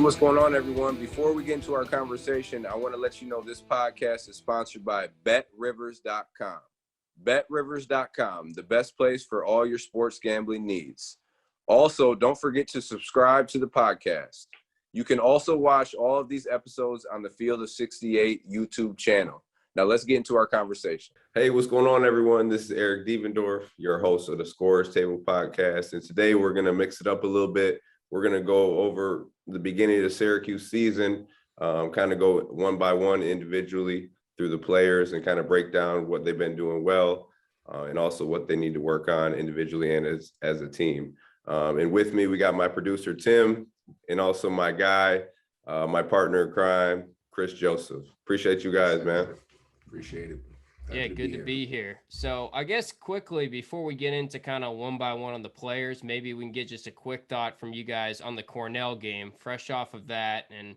what's going on, everyone? Before we get into our conversation, I want to let you know this podcast is sponsored by BetRivers.com. BetRivers.com, the best place for all your sports gambling needs. Also, don't forget to subscribe to the podcast. You can also watch all of these episodes on the Field of 68 YouTube channel. Now, let's get into our conversation. Hey, what's going on, everyone? This is Eric Devendorf, your host of the Scorers Table podcast. And today we're going to mix it up a little bit. We're going to go over the beginning of the Syracuse season, kind of go one by one individually through the players and kind of break down what they've been doing well and also what they need to work on individually and as a team. And with me, we got my producer, Tim, and also my guy, my partner in crime, Kris Joseph. Appreciate you guys, man. Appreciate it. Yeah, good to be here. So I guess quickly, before we get into kind of one by one on the players, maybe we can get just a quick thought from you guys on the Cornell game, fresh off of that, and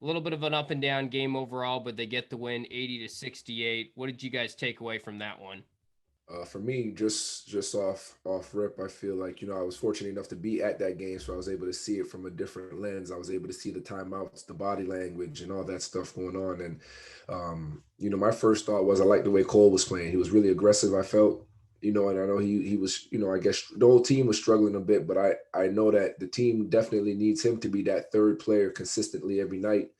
a little bit of an up and down game overall, but they get the win 80-68. What did you guys take away from that one? For me, just off rip, I feel like, I was fortunate enough to be at that game, so I was able to see it from a different lens. I was able to see the timeouts, the body language, and all that stuff going on. And, my first thought was I liked the way Cole was playing. He was really aggressive, I felt, and I know he was, I guess the whole team was struggling a bit, but I know that the team definitely needs him to be that third player consistently every night.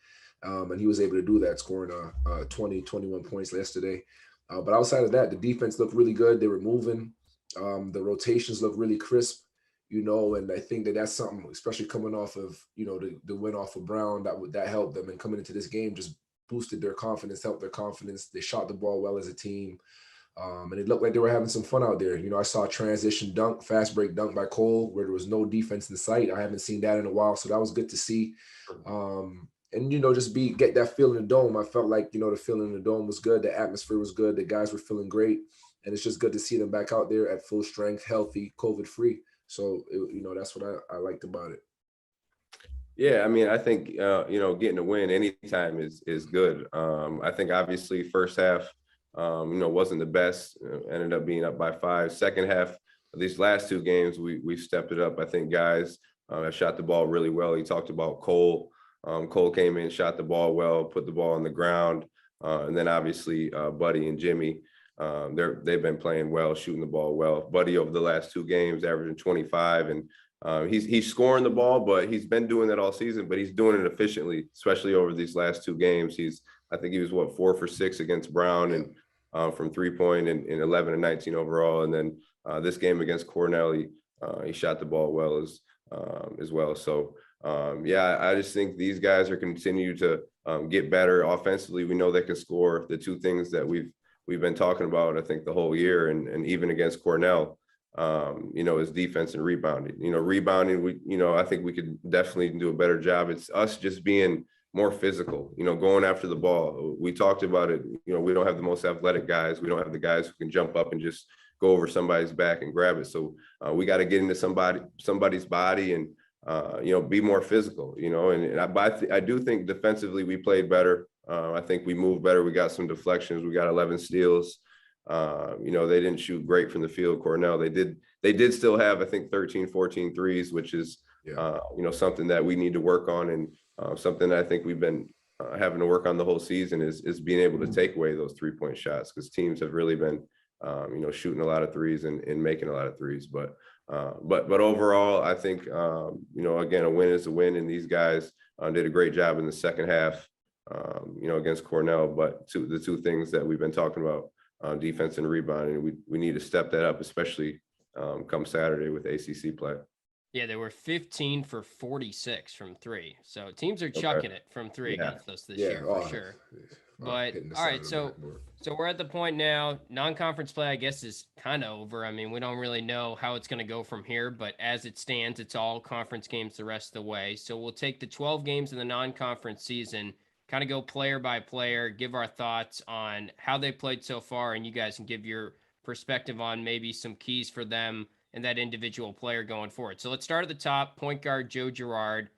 And he was able to do that, scoring 20, 21 points yesterday. But outside of that, the defense looked really good. They were moving. The rotations looked really crisp, and I think that's something, especially coming off of, the win off of Brown, that helped them. And coming into this game just boosted their confidence, helped their confidence. They shot the ball well as a team. And it looked like they were having some fun out there. I saw a transition dunk, fast break dunk by Cole, where there was no defense in sight. I haven't seen that in a while, so that was good to see. And, just get that feel in the dome. I felt like, the feeling in the dome was good. The atmosphere was good. The guys were feeling great. And it's just good to see them back out there at full strength, healthy, COVID-free. So, that's what I liked about it. Yeah, I mean, I think, getting a win anytime is good. I think, obviously, first half, wasn't the best. Ended up being up by 5. Second half, these last 2 games, we stepped it up. I think guys have shot the ball really well. He talked about Cole. Cole came in, shot the ball well, put the ball on the ground. And then obviously Buddy and Jimmy, they've been playing well, shooting the ball well. Buddy over the last 2 games averaging 25, and he's scoring the ball, but he's been doing that all season, but he's doing it efficiently, especially over these last 2 games. I think he was 4 for 6 against Brown and from 3-point and 11 and 19 overall. And then this game against Cornell, he shot the ball well as well. So I just think these guys are continue to get better offensively. We know they can score. The 2 things that we've been talking about, I think, the whole year, and even against Cornell, is defense and rebounding. Rebounding, I think we could definitely do a better job. It's us just being more physical, going after the ball. We talked about it. We don't have the most athletic guys. We don't have the guys who can jump up and just go over somebody's back and grab it. So we got to get into somebody's body and be more physical, and I do think defensively we played better. I think we moved better. We got some deflections. We got 11 steals. They didn't shoot great from the field. Cornell, they did still have, I think, 13, 14 threes, which is, something that we need to work on. And something that I think we've been having to work on the whole season is being able to take away those 3-point shots, because teams have really been, shooting a lot of threes and making a lot of threes. But overall, I think, again, a win is a win, and these guys did a great job in the second half, against Cornell. But the 2 things that we've been talking about, defense and rebounding, we need to step that up, especially come Saturday with ACC play. Yeah, they were 15 for 46 from 3. So teams are chucking it from 3 against us this year for sure. But all right, so we're at the point now. Non-conference play, I guess, is kind of over. I mean, we don't really know how it's going to go from here, but as it stands, it's all conference games the rest of the way. So we'll take the 12 games in the non-conference season, kind of go player by player, give our thoughts on how they played so far, and you guys can give your perspective on maybe some keys for them and that individual player going forward. So let's start at the top. Point guard Joe Girard.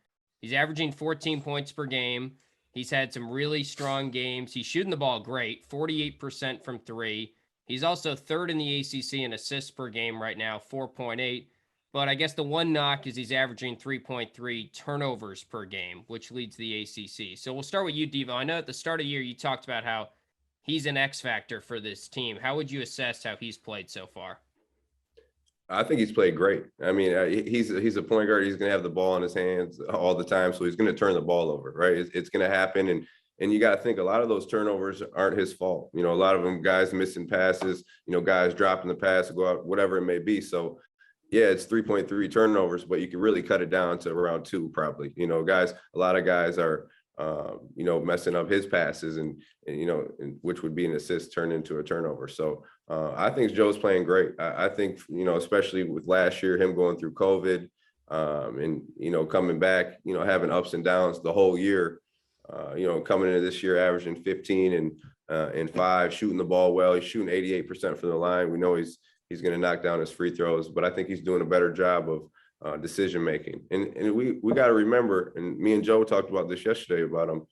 He's averaging 14 points per game. He's had some really strong games. He's shooting the ball great, 48% from 3. He's also 3rd in the ACC in assists per game right now, 4.8. But I guess the one knock is he's averaging 3.3 turnovers per game, which leads the ACC. So we'll start with you, Devo. I know at the start of the year you talked about how he's an X factor for this team. How would you assess how he's played so far? I think he's played great. I mean, he's a point guard. He's going to have the ball in his hands all the time, so he's going to turn the ball over, right? It's going to happen, and you got to think a lot of those turnovers aren't his fault. You know, a lot of them guys missing passes. You know, guys dropping the pass to go out, whatever it may be. So, yeah, it's 3.3 turnovers, but you can really cut it down to around 2 probably. You know, a lot of guys are you know, messing up his passes and you know, which would be an assist turned into a turnover. So I think Joe's playing great. I think, you know, especially with last year, him going through COVID and, you know, coming back, you know, having ups and downs the whole year, you know, coming into this year, averaging 15 and 5, shooting the ball well. He's shooting 88% from the line. We know he's going to knock down his free throws, but I think he's doing a better job of decision making. And we got to remember, and me and Joe talked about this yesterday about him.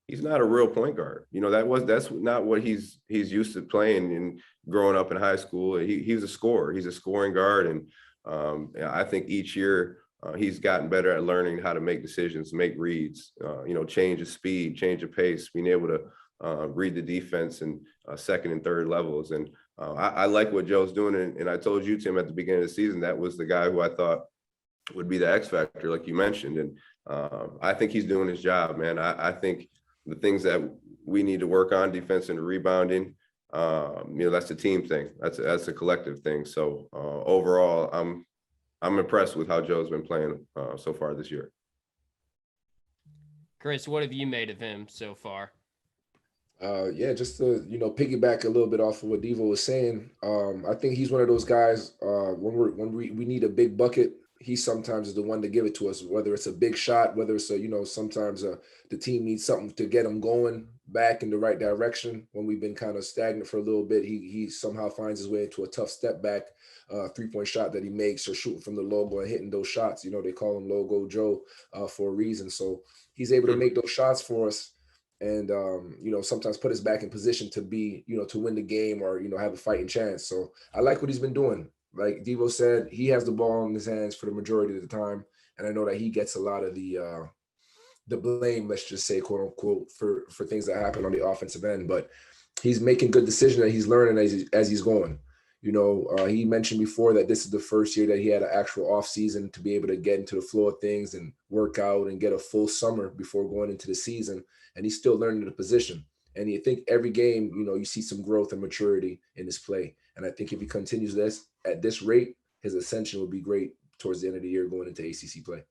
He's not a real point guard. You know, that's not what he's used to playing and growing up in high school. He's a scorer. He's a scoring guard, and I think each year he's gotten better at learning how to make decisions, make reads. You know, change of speed, change of pace, being able to read the defense and second and third levels. And I like what Joe's doing. And I told you, Tim, at the beginning of the season, that was the guy who I thought would be the X factor, like you mentioned. And I think he's doing his job, man. I think the things that we need to work on, defense and rebounding, you know, that's a team thing. That's a collective thing. So overall, I'm impressed with how Joe's been playing so far this year. Kris, what have you made of him so far? Yeah, just to, you know, piggyback a little bit off of what Devo was saying. I think he's one of those guys when we need a big bucket, he sometimes is the one to give it to us, whether it's a big shot, whether it's you know, sometimes the team needs something to get them going back in the right direction. When we've been kind of stagnant for a little bit, he somehow finds his way into a tough step back 3-point shot that he makes, or shooting from the logo and hitting those shots. You know, they call him Logo Joe for a reason. So he's able to make those shots for us. And, you know, sometimes put us back in position to be, you know, to win the game or, you know, have a fighting chance. So I like what he's been doing. Like Devo said, he has the ball in his hands for the majority of the time. And I know that he gets a lot of the blame, let's just say, quote unquote, for things that happen on the offensive end. But he's making good decisions and he's learning as he's going. You know, he mentioned before that this is the first year that he had an actual off season to be able to get into the flow of things and work out and get a full summer before going into the season. And he's still learning the position. And you think every game, you know, you see some growth and maturity in his play. And I think if he continues this at this rate, his ascension will be great towards the end of the year going into ACC play.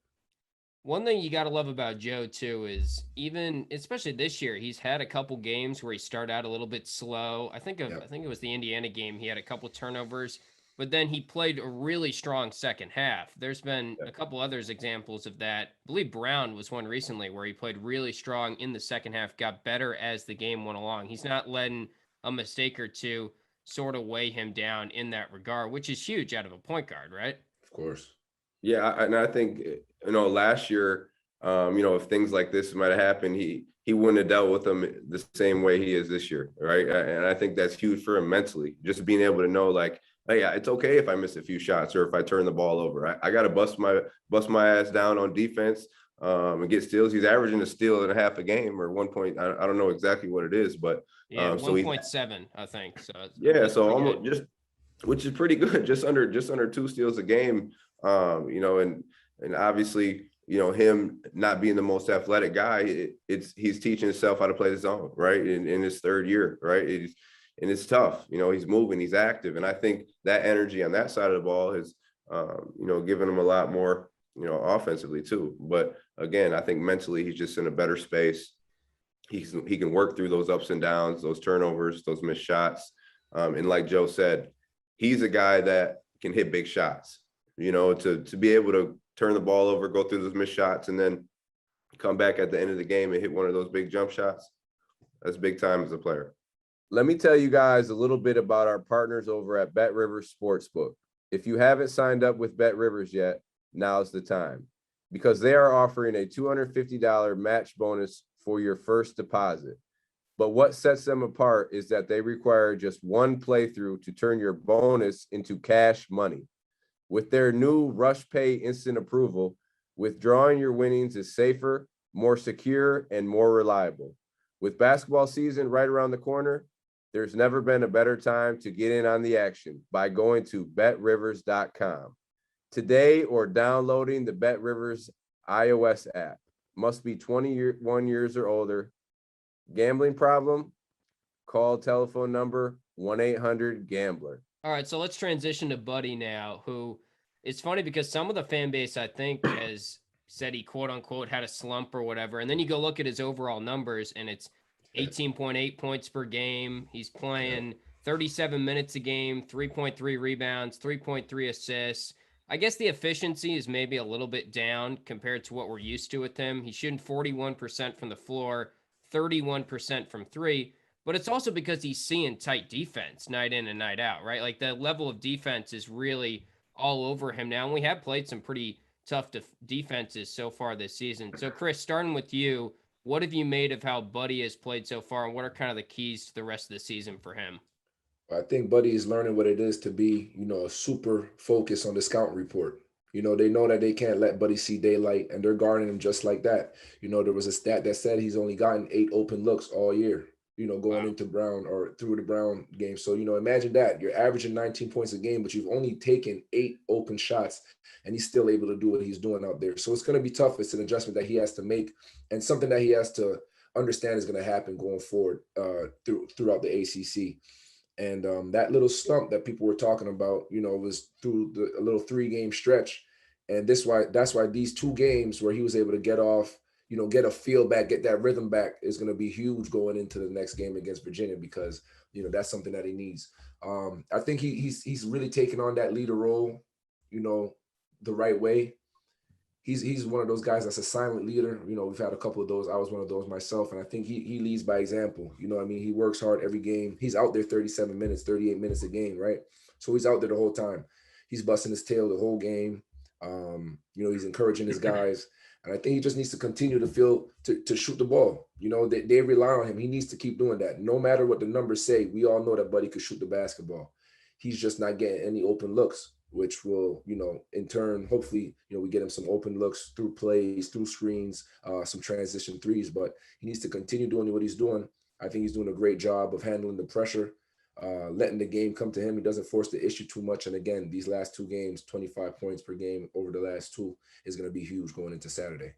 One thing you got to love about Joe, too, is even, especially this year, he's had a couple games where he started out a little bit slow. I think it was the Indiana game. He had a couple turnovers, but then he played a really strong second half. There's been a couple others examples of that. I believe Brown was one recently where he played really strong in the second half, got better as the game went along. He's not letting a mistake or two sort of weigh him down in that regard, which is huge out of a point guard, right? Of course. Yeah, and I think, you know, last year, you know, if things like this might have happened, he wouldn't have dealt with them the same way he is this year, right? And I think that's huge for him mentally, just being able to know, like, hey, it's okay if I miss a few shots or if I turn the ball over. I got to bust my ass down on defense and get steals. He's averaging a steal and a half a game, or 1 point. I don't know exactly what it is, but yeah, 1.7, I think. So yeah, so almost just, which is pretty good, just under 2 steals a game. You know, and obviously, you know, him not being the most athletic guy, he's teaching himself how to play the zone, right? In his third year, right? And it's tough. You know, he's moving, he's active. And I think that energy on that side of the ball has, you know, given him a lot more, you know, offensively too. But again, I think mentally he's just in a better space. He can work through those ups and downs, those turnovers, those missed shots. And like Joe said, he's a guy that can hit big shots. You know, to be able to turn the ball over, go through those missed shots, and then come back at the end of the game and hit one of those big jump shots, that's big time as a player. Let me tell you guys a little bit about our partners over at Bet Rivers Sportsbook. If you haven't signed up with Bet Rivers yet, now's the time, because they are offering a $250 match bonus for your first deposit. But what sets them apart is that they require just one playthrough to turn your bonus into cash money. With their new Rush Pay Instant Approval, withdrawing your winnings is safer, more secure, and more reliable. With basketball season right around the corner, there's never been a better time to get in on the action by going to betrivers.com today or downloading the BetRivers iOS app. Must be 21 years or older. Gambling problem? Call telephone number 1-800-GAMBLER. All right, so let's transition to Buddy now, who it's funny because some of the fan base, I think, has said he quote unquote had a slump or whatever. And then you go look at his overall numbers and it's 18.8 points per game. He's playing 37 minutes a game, 3.3 rebounds, 3.3 assists. I guess the efficiency is maybe a little bit down compared to what we're used to with him. He's shooting 41% from the floor, 31% from three. But it's also because he's seeing tight defense night in and night out, right? Like the level of defense is really all over him now. And we have played some pretty tough defenses so far this season. So, Kris, starting with you, what have you made of how Buddy has played so far, and what are kind of the keys to the rest of the season for him? I think Buddy is learning what it is to be, a super focus on the scouting report. They know that they can't let Buddy see daylight, and they're guarding him just like that. There was a stat that said he's only gotten 8 open looks all year, going into Brown or through the Brown game. So, imagine that. You're averaging 19 points a game, but you've only taken 8 open shots, and he's still able to do what he's doing out there. So it's going to be tough. It's an adjustment that he has to make and something that he has to understand is going to happen going forward throughout the ACC. And that little slump that people were talking about, was through a little 3-game stretch. And that's why these 2 games where he was able to get off, get a feel back, get that rhythm back is going to be huge going into the next game against Virginia because, that's something that he needs. I think he's really taken on that leader role, the right way. He's one of those guys that's a silent leader. We've had a couple of those. I was one of those myself. And I think he leads by example. He works hard every game. He's out there 37 minutes, 38 minutes a game, right? So he's out there the whole time. He's busting his tail the whole game. He's encouraging his guys. And I think he just needs to continue to shoot the ball. They rely on him. He needs to keep doing that. No matter what the numbers say, we all know that Buddy could shoot the basketball. He's just not getting any open looks, which will, in turn, hopefully, we get him some open looks through plays, through screens, some transition threes. But he needs to continue doing what he's doing. I think he's doing a great job of handling the pressure, letting the game come to him. He doesn't force the issue too much. And again, these last 2 games, 25 points per game over the last 2 is going to be huge going into Saturday.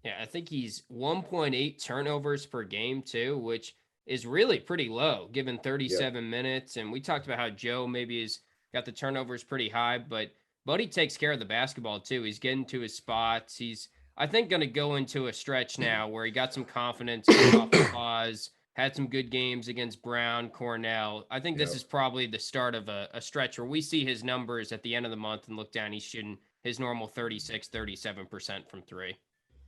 Yeah, I think he's 1.8 turnovers per game too, which is really pretty low given 37 minutes. And we talked about how Joe maybe has got the turnovers pretty high, but Buddy takes care of the basketball too. He's getting to his spots. He's, I think, going to go into a stretch now where he got some confidence off the pause, had some good games against Brown, Cornell. I think this is probably the start of a stretch where we see his numbers at the end of the month and look down. He's shooting his normal 36, 37% from 3.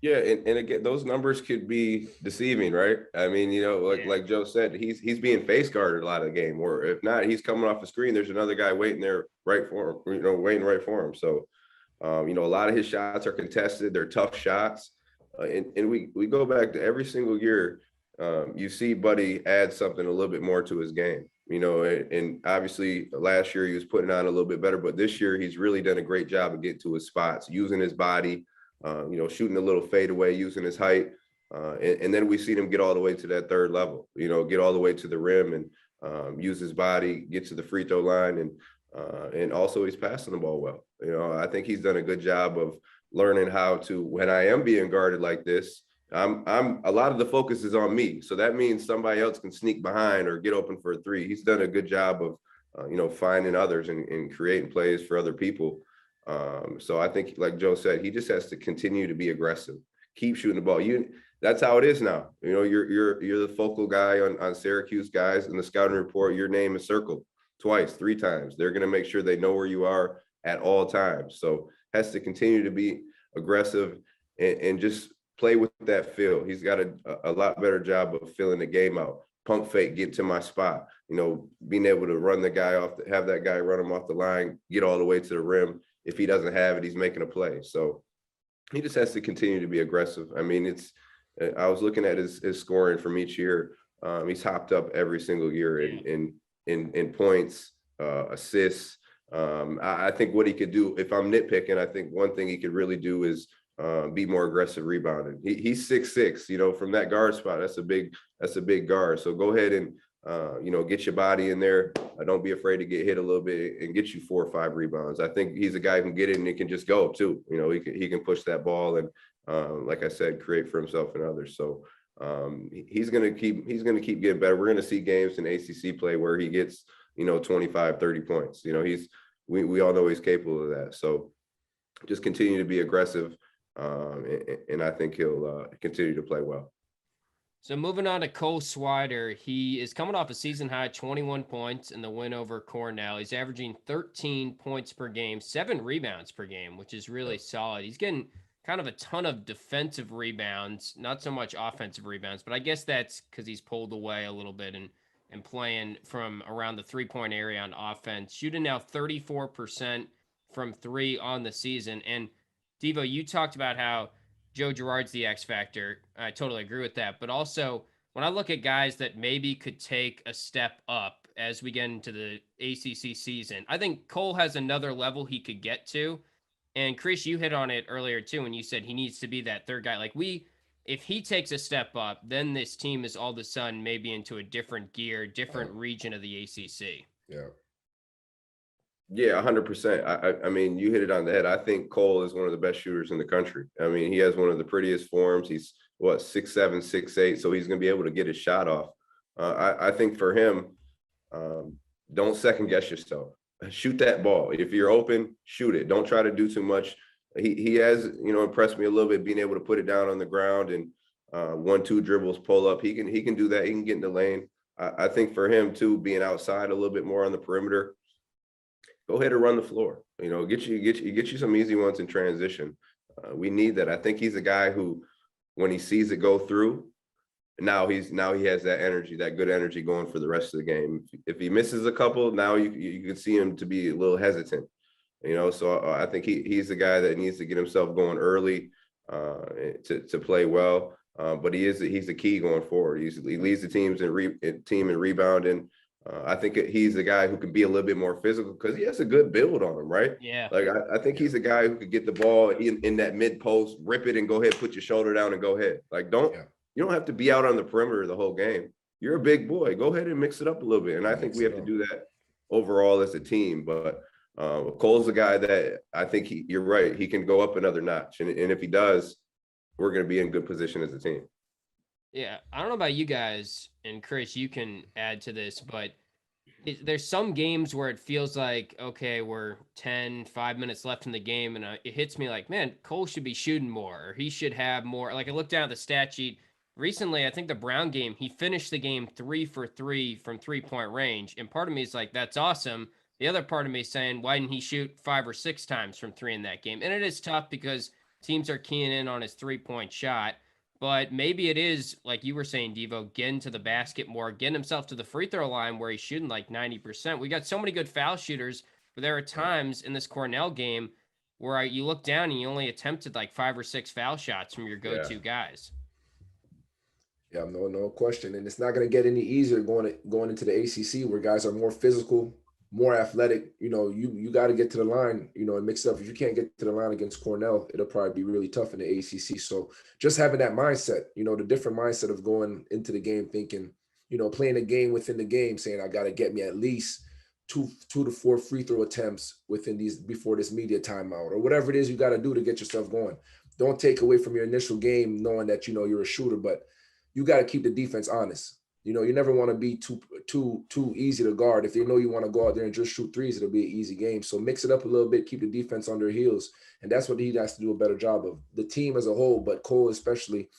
Yeah, and again, those numbers could be deceiving, right? I mean, like Joe said, he's being face guarded a lot of the game, or if not, he's coming off the screen. There's another guy waiting there right for him, waiting right for him. So, a lot of his shots are contested. They're tough shots, and we go back to every single year. You see Buddy add something a little bit more to his game, and obviously last year he was putting on a little bit better, but this year he's really done a great job of getting to his spots, using his body. Shooting a little fadeaway, using his height. And then we see him get all the way to that 3rd level, get all the way to the rim and use his body, get to the free throw line. And also he's passing the ball well. I think he's done a good job of learning how to, when I am being guarded like this, I'm a lot of the focus is on me. So that means somebody else can sneak behind or get open for a 3. He's done a good job of, finding others and creating plays for other people. So I think, like Joe said, he just has to continue to be aggressive, keep shooting the ball. That's how it is now. You're the focal guy on Syracuse guys in the scouting report. Your name is circled twice, 3 times. They're going to make sure they know where you are at all times. So has to continue to be aggressive and just play with that feel. He's got a lot better job of filling the game out. Pump fake, get to my spot, being able to run the guy off, have that guy run him off the line, get all the way to the rim. If he doesn't have it, he's making a play. So he just has to continue to be aggressive. I mean, I was looking at his scoring from each year. He's hopped up every single year in points, assists, I think what he could do, if I'm nitpicking, I think one thing he could really do is be more aggressive rebounding. He's 6'6", from that guard spot. That's a big guard. So go ahead and get your body in there. Don't be afraid to get hit a little bit and get you 4 or 5 rebounds. I think he's a guy who can get it and he can just go too. He can push that ball and like I said, create for himself and others. So he's gonna keep getting better. We're gonna see games in ACC play where he gets 25, 30 points. We all know he's capable of that. So just continue to be aggressive, and I think he'll continue to play well. So moving on to Cole Swider, he is coming off a season high 21 points in the win over Cornell. He's averaging 13 points per game, 7 rebounds per game, which is really solid. He's getting kind of a ton of defensive rebounds, not so much offensive rebounds, but I guess that's because he's pulled away a little bit and playing from around the 3-point area on offense, shooting now 34% from 3 on the season. And Devo, you talked about how Joe Girard's the X factor. I totally agree with that. But also, when I look at guys that maybe could take a step up as we get into the ACC season, I think Cole has another level he could get to. And Kris, you hit on it earlier too when you said he needs to be that third guy. If he takes a step up, then this team is all of a sudden maybe into a different gear, different region of the ACC. Yeah. Yeah, 100%. I mean, you hit it on the head. I think Cole is one of the best shooters in the country. I mean, he has one of the prettiest forms. He's 6'7", 6'8", so he's going to be able to get his shot off. I think for him, don't second guess yourself. Shoot that ball. If you're open, shoot it. Don't try to do too much. He has, impressed me a little bit being able to put it down on the ground and 1-2 dribbles, pull up. He can do that. He can get in the lane. I think for him too, being outside a little bit more on the perimeter, go ahead and run the floor. Get you some easy ones in transition. We need that. I think he's a guy who, when he sees it go through, now he has that energy, that good energy going for the rest of the game. If he misses a couple, now you can see him to be a little hesitant. So I think he's the guy that needs to get himself going early to play well. But he's the key going forward. He leads the team in rebounding. I think he's the guy who can be a little bit more physical because he has a good build on him, right? Yeah. I think he's a guy who could get the ball in that mid post, rip it, and go ahead, put your shoulder down and go ahead. You don't have to be out on the perimeter the whole game. You're a big boy. Go ahead and mix it up a little bit. And I think we have to do that overall as a team. But Cole's a guy that I think you're right. He can go up another notch. And if he does, we're going to be in good position as a team. Yeah. I don't know about you guys, and Kris, you can add to this, but there's some games where it feels like, okay, we're 5 minutes left in the game. And it hits me like, man, Cole should be shooting more, or he should have more. Like I looked down at the stat sheet recently. I think the Brown game, he finished the game 3 for 3 from 3-point range. And part of me is like, that's awesome. The other part of me is saying, why didn't he shoot 5 or 6 times from 3 in that game? And it is tough because teams are keying in on his 3-point shot. But maybe it is, like you were saying, Devo, getting to the basket more, getting himself to the free throw line where he's shooting like 90%. We got so many good foul shooters, but there are times in this Cornell game where you look down and you only attempted like 5 or 6 foul shots from your go-to guys. Yeah, no question. And it's not going to get any easier going into the ACC where guys are more physical, more athletic. You got to get to the line, and mix it up. If you can't get to the line against Cornell, it'll probably be really tough in the ACC. So just having that mindset, the different mindset of going into the game thinking, playing a game within the game, saying I got to get me at least 2 to 4 free throw attempts before this media timeout or whatever it is you got to do to get yourself going. Don't take away from your initial game knowing that, you're a shooter, but you got to keep the defense honest. You never want to be too easy to guard. If they know you want to go out there and just shoot threes, it'll be an easy game. So mix it up a little bit, keep the defense on their heels. And that's what he has to do a better job of. The team as a whole, but Cole especially,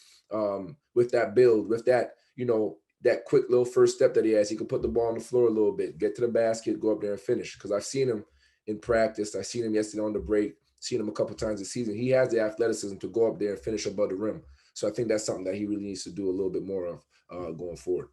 with that build, with that, that quick little first step that he has. He can put the ball on the floor a little bit, get to the basket, go up there and finish. Because I've seen him in practice. I've seen him yesterday on the break, seen him a couple times this season. He has the athleticism to go up there and finish above the rim. So I think that's something that he really needs to do a little bit more of going forward.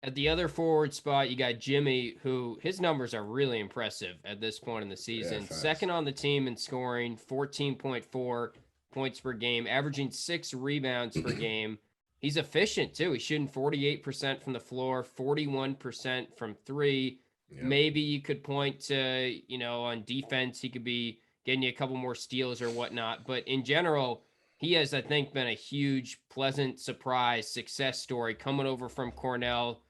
At the other forward spot, you got Jimmy, who his numbers are really impressive at this point in the season. Yeah, second on the team in scoring, 14.4 points per game, averaging 6 rebounds per game. He's efficient, too. He's shooting 48% from the floor, 41% from 3. maybe you could point to, on defense, he could be getting you a couple more steals or whatnot. But in general, he has, I think, been a huge, pleasant surprise success story coming over from Cornell.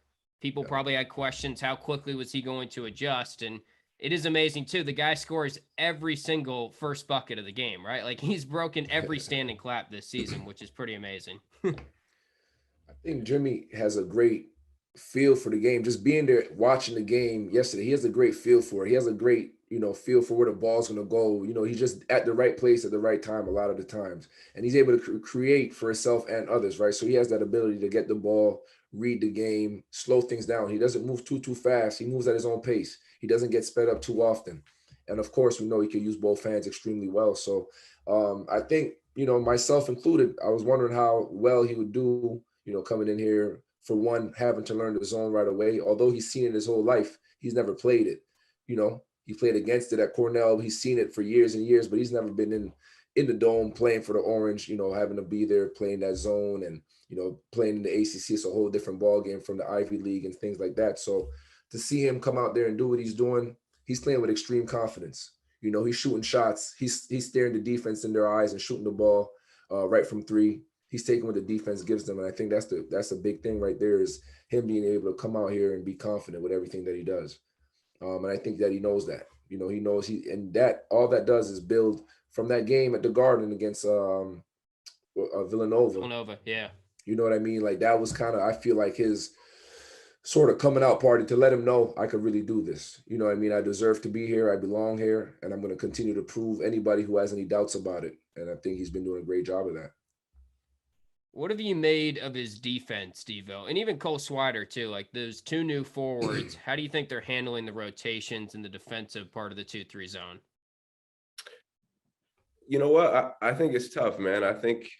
People probably had questions, how quickly was he going to adjust? And it is amazing, too. The guy scores every single first bucket of the game, right? Like, he's broken every standing clap this season, which is pretty amazing. I think Jimmy has a great feel for the game. Just being there, watching the game yesterday, he has a great feel for it. He has a great, feel for where the ball's going to go. He's just at the right place at the right time a lot of the times. And he's able to create for himself and others, right? So he has that ability to get the ball, read the game, slow things down. He doesn't move too fast. He moves at his own pace. He doesn't get sped up too often. And of course, we know he can use both hands extremely well. So I think, myself included, I was wondering how well he would do, coming in here, for one, having to learn the zone right away. Although he's seen it his whole life, he's never played it. He played against it at Cornell. He's seen it for years and years, but he's never been in the dome playing for the Orange, having to be there playing that zone and, playing in the ACC. It's a whole different ball game from the Ivy League and things like that. So to see him come out there and do what he's doing, he's playing with extreme confidence. He's shooting shots. He's staring the defense in their eyes and shooting the ball right from three. He's taking what the defense gives them. And I think that's a big thing right there, is him being able to come out here and be confident with everything that he does. And I think that he knows that, he knows and that all that does is build from that game at the Garden against Villanova. Yeah. You know what I mean? Like, that was kind of, I feel like, his sort of coming out party to let him know I could really do this. You know what I mean? I deserve to be here. I belong here. And I'm going to continue to prove anybody who has any doubts about it. And I think he's been doing a great job of that. What have you made of his defense, Devo? And even Cole Swider, too. Like, those two new forwards, how do you think they're handling the rotations in the defensive part of the 2-3 zone? You know what? I think it's tough, man. I think,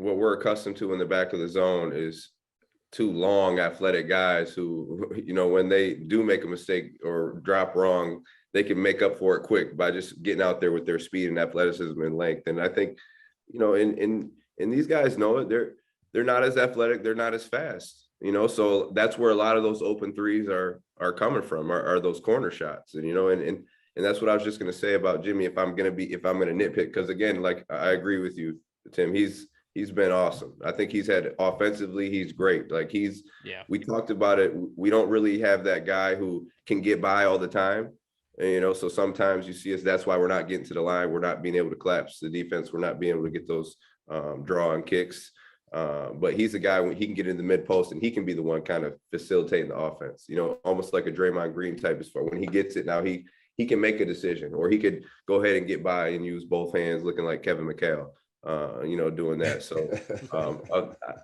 what we're accustomed to in the back of the zone is two long, athletic guys who, when they do make a mistake or drop wrong, they can make up for it quick by just getting out there with their speed and athleticism and length. And I think, and these guys know it. They're not as athletic. They're not as fast. So that's where a lot of those open threes are coming from, are those corner shots. And and that's what I was just going to say about Jimmy. If I'm going to nitpick, because again, like, I agree with you, Tim. He's been awesome. I think he's had offensively, he's great. Like, we talked about it. We don't really have that guy who can get by all the time. And, so sometimes you see us, that's why we're not getting to the line. We're not being able to collapse the defense. We're not being able to get those drawing kicks. But he's a guy when he can get in the mid post and he can be the one kind of facilitating the offense, almost like a Draymond Green type as far when he gets it. Now he can make a decision, or he could go ahead and get by and use both hands looking like Kevin McHale, doing that. So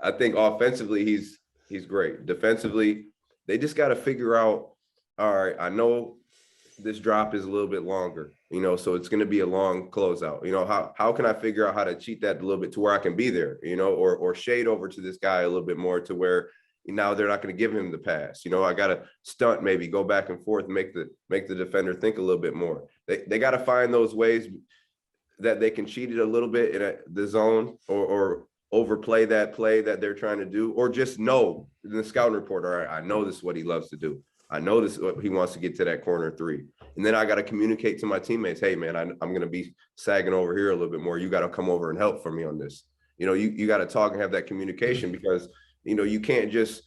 I think offensively, he's great. Defensively, they just got to figure out, all right, I know this drop is a little bit longer, so it's going to be a long closeout. How can I figure out how to cheat that a little bit to where I can be there, or shade over to this guy a little bit more to where now they're not going to give him the pass. I got to stunt, maybe go back and forth, make the defender think a little bit more. They got to find those ways that they can cheat it a little bit in the zone, or overplay that play that they're trying to do, or just know in the scouting report, all right, I know this is what he loves to do. I know this is what he wants to get to that corner three. And then I got to communicate to my teammates, hey, man, I'm going to be sagging over here a little bit more. You got to come over and help for me on this. You got to talk and have that communication, because, you can't just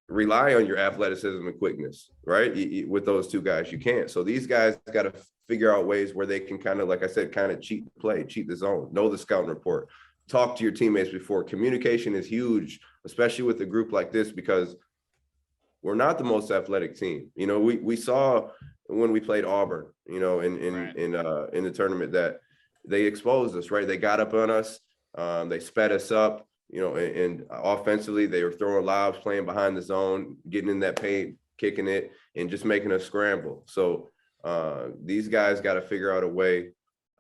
rely on your athleticism and quickness, right? With those two guys, you can't. So these guys got to figure out ways where they can kind of, like I said, kind of cheat the play, cheat the zone, know the scouting report, talk to your teammates before. Communication is huge, especially with a group like this, because we're not the most athletic team. We saw when we played Auburn, in the tournament, that they exposed us, right? They got up on us, they sped us up, and offensively they were throwing lobs, playing behind the zone, getting in that paint, kicking it, and just making us scramble. So these guys got to figure out a way,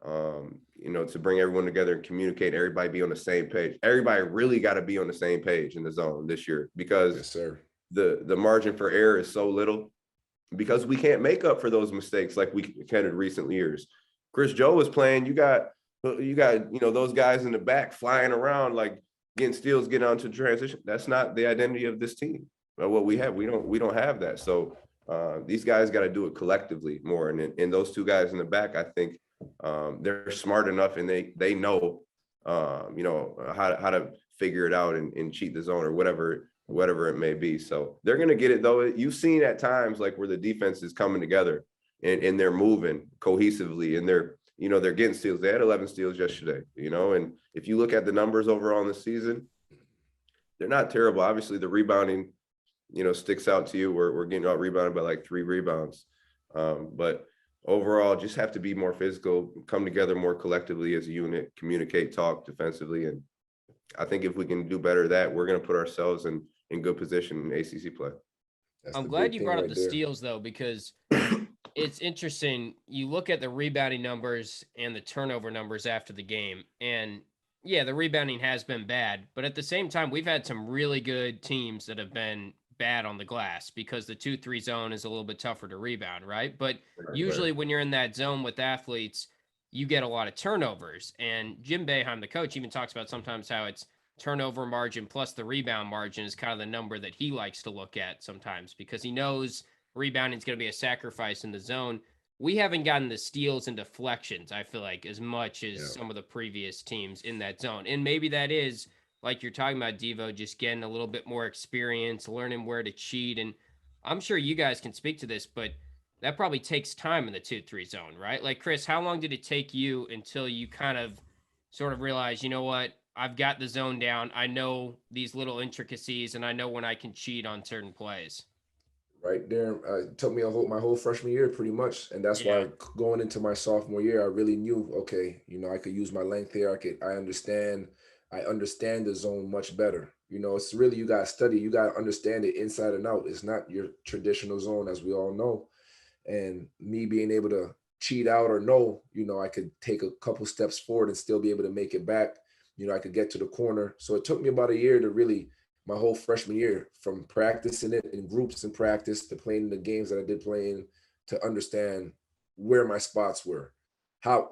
to bring everyone together and communicate, everybody be on the same page. Everybody really got to be on the same page in the zone this year, because yes, sir. The margin for error is so little, because we can't make up for those mistakes like we can in recent years. Kris Joe was playing. You got those guys in the back flying around, like getting steals, getting onto transition. That's not the identity of this team. what we have. We don't have that. So these guys got to do it collectively more. And those two guys in the back, I think they're smart enough, and they know how to figure it out and cheat the zone or whatever it may be. So they're going to get it, though. You've seen at times like where the defense is coming together and they're moving cohesively, and they're getting steals. They had 11 steals yesterday, and if you look at the numbers overall in the season, they're not terrible. Obviously the rebounding, sticks out to you. We're getting out rebounded by like 3 rebounds. But overall, just have to be more physical, come together more collectively as a unit, communicate, talk defensively. And I think if we can do better at that, we're going to put ourselves in good position in ACC play. I'm glad you brought up the steals, though, because it's interesting. You look at the rebounding numbers and the turnover numbers after the game, and yeah, the rebounding has been bad, but at the same time, we've had some really good teams that have been bad on the glass because the 2-3 zone is a little bit tougher to rebound, right? But usually when you're in that zone with athletes, you get a lot of turnovers. And Jim Boeheim, the coach, even talks about sometimes how it's turnover margin plus the rebound margin is kind of the number that he likes to look at sometimes because he knows rebounding is going to be a sacrifice in the zone. We haven't gotten the steals and deflections, I feel like, as much as some of the previous teams in that zone. And maybe that is, like you're talking about, Devo, just getting a little bit more experience, learning where to cheat. And I'm sure you guys can speak to this, but that probably takes time in the 2-3 zone, right? Like, Kris, how long did it take you until you kind of sort of realize, you know what, I've got the zone down. I know these little intricacies, and I know when I can cheat on certain plays. Right there, it took me my whole freshman year pretty much, and that's why going into my sophomore year, I really knew, okay, I could use my length here. I understand the zone much better. It's really, you got to study, you got to understand it inside and out. It's not your traditional zone, as we all know. And me being able to cheat out or know, I could take a couple steps forward and still be able to make it back. I could get to the corner. So it took me about a year to really, my whole freshman year, from practicing it in groups and practice to playing the games that I did playing, to understand where my spots were,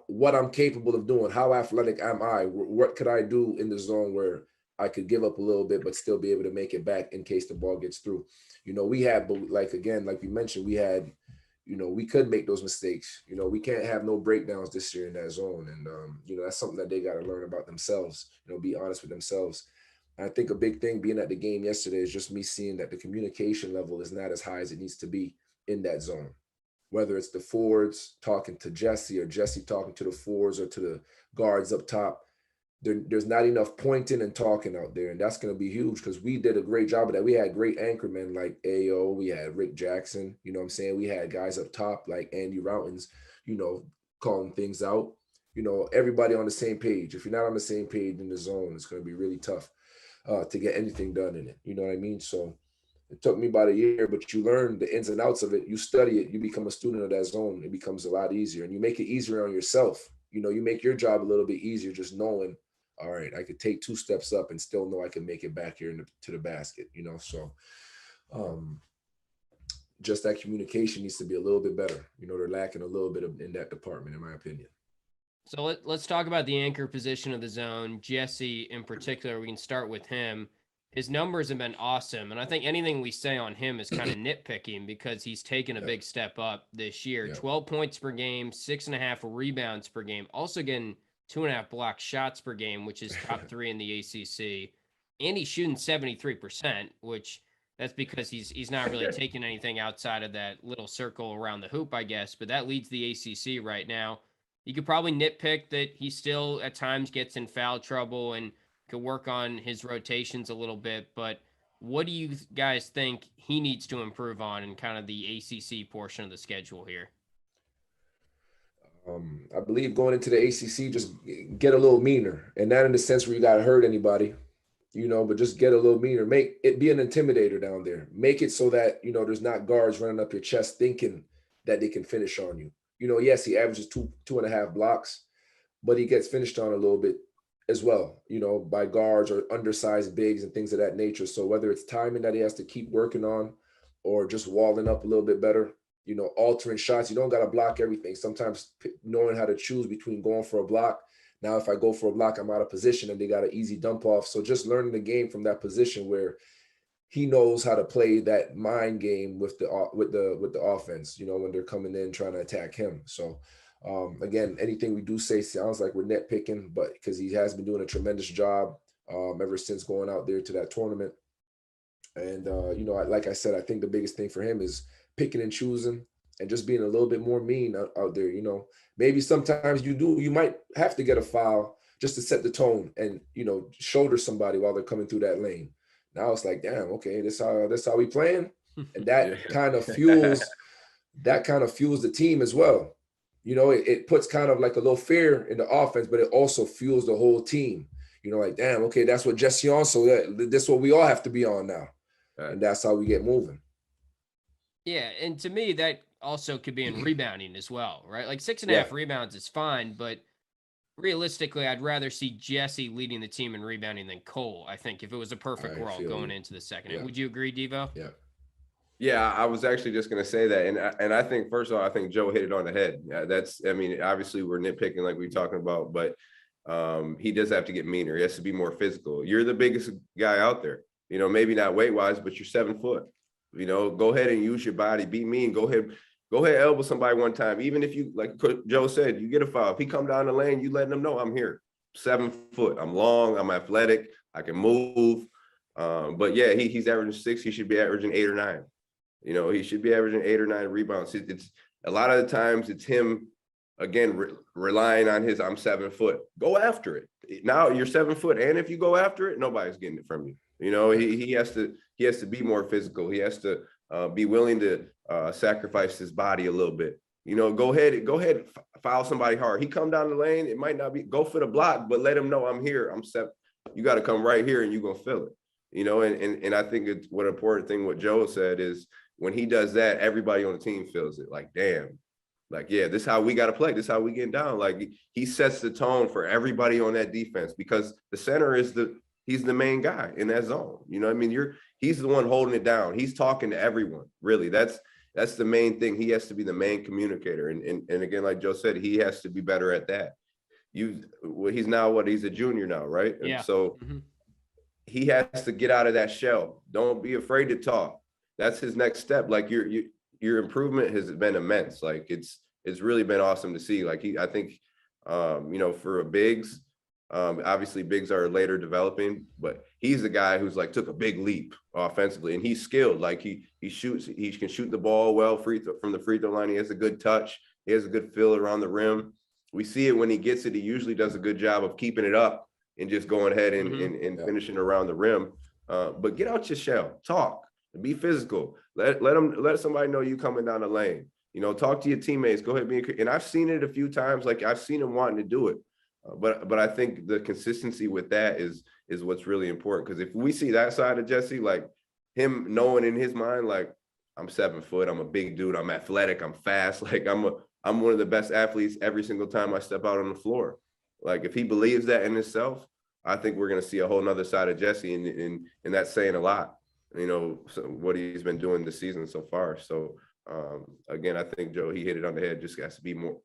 what I'm capable of doing, how athletic am I, what could I do in the zone where I could give up a little bit but still be able to make it back in case the ball gets through. We had, but like we mentioned, we had, we could make those mistakes. We can't have no breakdowns this year in that zone, and that's something that they got to learn about themselves. Be honest with themselves. I think a big thing being at the game yesterday is just me seeing that the communication level is not as high as it needs to be in that zone. Whether it's the forwards talking to Jesse or Jesse talking to the forwards or to the guards up top, there's not enough pointing and talking out there. And that's going to be huge because we did a great job of that. We had great anchormen like AO, we had Rick Jackson, what I'm saying? We had guys up top like Andy Routins, calling things out. Everybody on the same page. If you're not on the same page in the zone, it's going to be really tough to get anything done in it. You know what I mean? So it took me about a year, but you learn the ins and outs of it. You study it. You become a student of that zone. It becomes a lot easier, and you make it easier on yourself. You make your job a little bit easier just knowing, all right, I could take 2 steps up and still know I can make it back here to the basket, So just that communication needs to be a little bit better. They're lacking a little bit in that department, in my opinion. So let's talk about the anchor position of the zone. Jesse, in particular, we can start with him. His numbers have been awesome, and I think anything we say on him is kind of nitpicking because he's taken a big step up this year. 12 points per game, 6.5 rebounds per game, also getting 2.5 block shots per game, which is top 3 in the ACC, and he's shooting 73%, which that's because he's not really taking anything outside of that little circle around the hoop, I guess, but that leads the ACC right now. You could probably nitpick that he still at times gets in foul trouble and could work on his rotations a little bit. But what do you guys think he needs to improve on in kind of the ACC portion of the schedule here? I believe going into the ACC, just get a little meaner, and not in the sense where you got to hurt anybody, but just get a little meaner. Make it be an intimidator down there. Make it so that, there's not guards running up your chest thinking that they can finish on you. Yes, he averages 2.5 blocks, but he gets finished on a little bit as well, by guards or undersized bigs and things of that nature. So whether it's timing that he has to keep working on or just walling up a little bit better, altering shots, you don't got to block everything. Sometimes knowing how to choose between going for a block. Now, if I go for a block, I'm out of position and they got an easy dump off. So just learning the game from that position where he knows how to play that mind game with the offense, when they're coming in trying to attack him. So again, anything we do say sounds like we're nitpicking, but because he has been doing a tremendous job ever since going out there to that tournament. And like I said, I think the biggest thing for him is picking and choosing and just being a little bit more mean out there. Maybe sometimes you might have to get a foul just to set the tone and shoulder somebody while they're coming through that lane. Now it's like, damn, okay, that's how we playing, and that kind of fuels the team as well. It puts kind of like a little fear in the offense, but it also fuels the whole team. Like, damn, okay, that's what Jesse on, so that's what we all have to be on now, and that's how we get moving. Yeah, and to me, that also could be in rebounding as well, right? Like 6.5 rebounds is fine, but realistically, I'd rather see Jesse leading the team in rebounding than Cole, I think, if it was a perfect world going into the second. Yeah. Would you agree, Devo? Yeah. Yeah, I was actually just going to say that. And I think, first of all, I think Joe hit it on the head. Obviously we're nitpicking like we're talking about, but he does have to get meaner. He has to be more physical. You're the biggest guy out there, maybe not weight-wise, but you're 7 foot. Go ahead and use your body. Be mean. Go ahead, elbow somebody one time. Even if you, like Joe said, you get a foul. If he come down the lane, you letting him know I'm here. 7 foot. I'm long. I'm athletic. I can move. But yeah, he's averaging 6. He should be averaging 8 or 9. He should be averaging 8 or 9 rebounds. It's a lot of the times it's him again relying on his I'm 7 foot. Go after it. Now you're 7 foot, and if you go after it, nobody's getting it from you. He has to be more physical. He has to be willing to sacrifice his body a little bit. Go ahead, foul somebody hard. He come down the lane, it might not be go for the block, but let him know I'm here. I'm set. You got to come right here, and you're gonna feel it. And I think it's what important thing what Joe said is when he does that, everybody on the team feels it. Like, damn, like, yeah, this is how we got to play. This is how we get down. Like, he sets the tone for everybody on that defense because the center he's the main guy in that zone. He's the one holding it down. He's talking to everyone. Really, that's the main thing. He has to be the main communicator. And again, like Joe said, he has to be better at that. He's a junior now, right? Yeah. And so he has to get out of that shell. Don't be afraid to talk. That's his next step. Like your improvement has been immense. Like it's really been awesome to see. Like I think for a bigs, obviously bigs are later developing, but he's the guy who's like took a big leap offensively, and he's skilled. Like he can shoot the ball well from the free throw line. He has a good touch. He has a good feel around the rim. We see it when he gets it. He usually does a good job of keeping it up and just going ahead and finishing around the rim. But get out your shell, talk, be physical. Let somebody know you coming down the lane. Talk to your teammates. Go ahead, and I've seen it a few times. Like I've seen him wanting to do it, but I think the consistency with that is what's really important. Because if we see that side of Jesse, like him knowing in his mind, like I'm 7 foot, I'm a big dude, I'm athletic, I'm fast, like I'm one of the best athletes every single time I step out on the floor. Like if he believes that in himself, I think we're going to see a whole nother side of Jesse, and that's saying a lot. So what he's been doing this season so far. So again, I think Joe, he hit it on the head. Just has to be more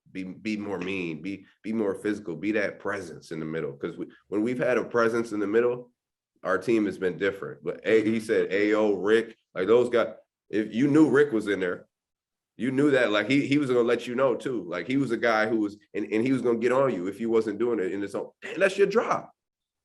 mean, be more physical, be that presence in the middle. Because when we've had a presence in the middle, our team has been different. But he said, AO, Rick, like those guys. If you knew Rick was in there, you knew that like he was gonna let you know too. Like he was a guy who was and he was gonna get on you if you wasn't doing it in his own. That's your drop.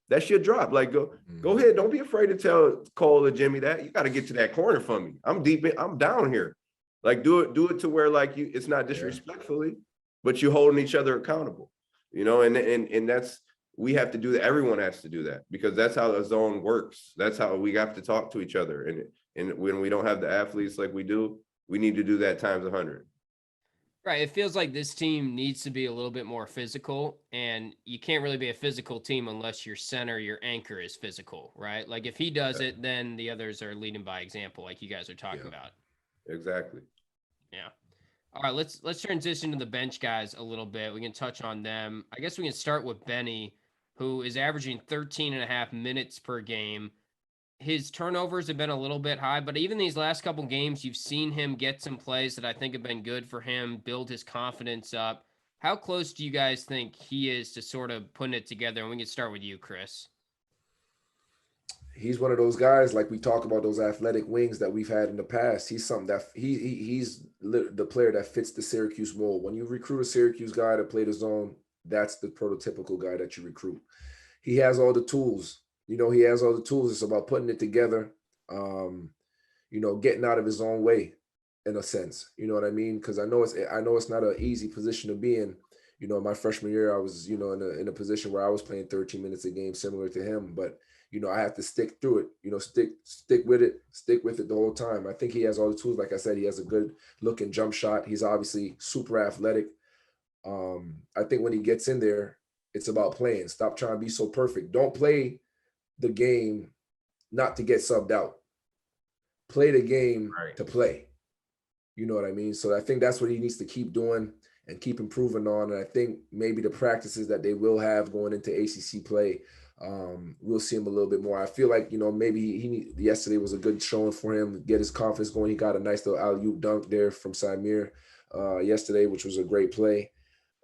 That's your drop. Like go ahead. Don't be afraid to tell Cole or Jimmy that. You got to get to that corner for me. I'm down here. Like do it to where like it's not disrespectfully, but you're holding each other accountable. And that's we have to do that. Everyone has to do that because that's how the zone works. That's how we have to talk to each other. And when we don't have the athletes like we do, we need to do that times 100. Right. It feels like this team needs to be a little bit more physical, and you can't really be a physical team unless your center, your anchor is physical, right? Like if he does it, then the others are leading by example, like you guys are talking about. Exactly. Yeah. All right. Let's transition to the bench guys a little bit. We can touch on them. I guess we can start with Benny, who is averaging 13.5 minutes per game. His turnovers have been a little bit high, but even these last couple games, you've seen him get some plays that I think have been good for him, build his confidence up. How close do you guys think he is to sort of putting it together? And we can start with you, Kris. he's one of those guys, like we talk about those athletic wings that we've had in the past. He's something that he's the player that fits the Syracuse mold. When you recruit a Syracuse guy to play the zone, that's the prototypical guy that you recruit. He has all the tools. He has all the tools. It's about putting it together, getting out of his own way in a sense. You know what I mean? Because I know it's not an easy position to be in. My freshman year, I was, in a position where I was playing 13 minutes a game, similar to him. But, I have to stick through it, stick with it the whole time. I think he has all the tools. Like I said, he has a good looking jump shot. He's obviously super athletic. I think when he gets in there, it's about playing. Stop trying to be so perfect. Don't play the game not to get subbed out. Play the game to play. You know what I mean? So I think that's what he needs to keep doing and keep improving on. And I think maybe the practices that they will have going into ACC play, we'll see him a little bit more. I feel like, maybe yesterday was a good showing for him to get his confidence going. He got a nice little alley-oop dunk there from Samir yesterday, which was a great play.